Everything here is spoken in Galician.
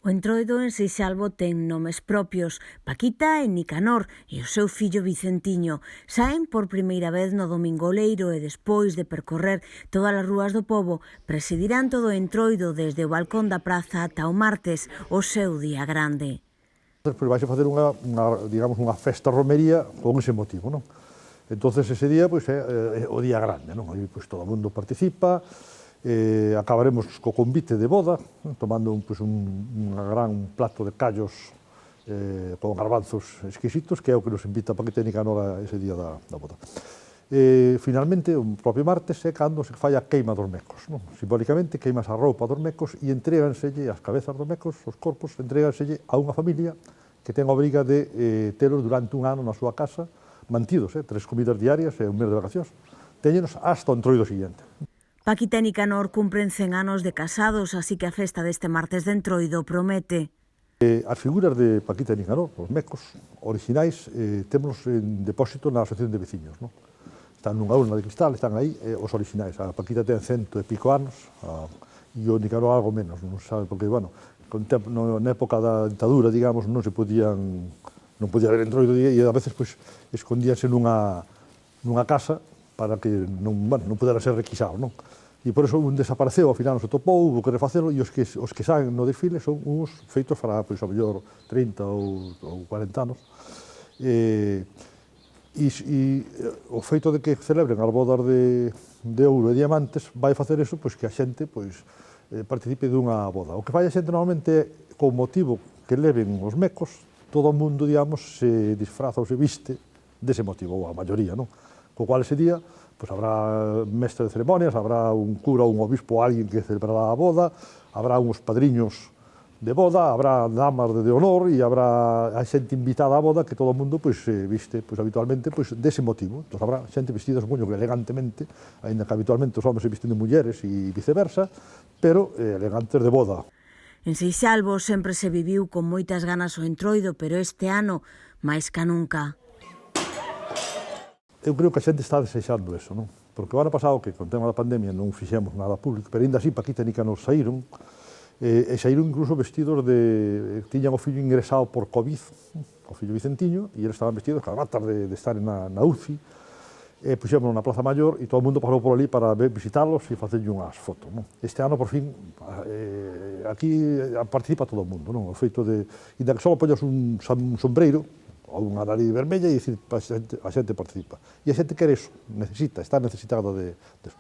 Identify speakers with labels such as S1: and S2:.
S1: O Entroido en Seixalbo ten nomes propios, Paquita e Nicanor e o seu fillo Vicentiño. Saen por primeira vez no domingo leiro e despois de percorrer todas as rúas do pobo, presidirán todo o Entroido desde o balcón da praza ata o martes, o seu día grande.
S2: Pois vais a facer unha festa romería con ese motivo, non? Entonces ese día pois é o día grande, non? Aí pois todo o mundo participa, acabaremos co convite de boda, tomando un gran plato de callos con garbanzos exquisitos, que é o que nos invita Paquita e Nicanor ese día da boda. Finalmente, o propio martes é cando se fai a queima dos mecos, non? Simbólicamente queimas a roupa dos mecos e entréganselle as cabezas dos mecos, os corpos, entréganselle a unha familia que ten a obriga de telos durante un ano na súa casa, mantidos, 3 comidas diarias e un mes de vacacións. Téñenos hasta o Entroido siguiente.
S1: Paquita e Nicanor cumpren 100 anos de casados, así que a festa deste martes de Entroido promete.
S2: As figuras de Paquita e Nicanor, os mecos originais, temos en depósito na Asociación de Veciños, non? Están nunha urna de cristal, están aí os originais. A Paquita ten 100 e pico anos e o Nicanor algo menos, non sabe, porque, bueno, na época da dictadura, digamos, non podía haber Entroido e a veces pois escondíanse nunha casa para que non pudera ser requisado, non? E por iso un desapareceu, ao final non se topou, hubo que refacelo, e os que saen no desfile son uns feitos para, pois, a mellor 30 ou 40 anos. E o feito de que celebren as bodas de ouro e diamantes vai facer eso, pois, que a xente participe dunha boda. O que fai a xente normalmente é, con motivo que leven os mecos, todo o mundo, digamos, se disfraza ou se viste dese motivo, ou a maioría, non? Co cual ese día pois habrá mestre de ceremonias, habrá un cura ou un obispo, alguén que celebrará a boda, habrá uns padriños de boda, habrá damas de honor e habrá a xente invitada á boda que todo o mundo pois viste habitualmente dese motivo. Entón habrá xente vestida, supoño que elegantemente, aínda que habitualmente os homens se visten de mulleres e viceversa, pero elegantes de boda.
S1: En Seixalbo sempre se viviu con moitas ganas o Entroido, pero este ano máis ca nunca.
S2: Eu creo que a xente está desexando eso, non? Porque o ano pasado, que con o tema da pandemia non fixemos nada público, pero ainda así Paquita e Nicanor saíron, e saíron incluso vestidos tiñan o fillo ingresado por COVID, o fillo Vicentiño, e eles estaban vestidos, claro, de estar na UCI, e puxémonos na Plaza Maior e todo o mundo pasou por ali para visitarlos e facerlle unhas fotos, non? Este ano, por fin, aquí participa todo o mundo, non? O feito de, ainda que só poñas un sombreiro, ou unha nariz vermella, e dicir, a xente participa. E a xente quere eso, está necesitada de eso.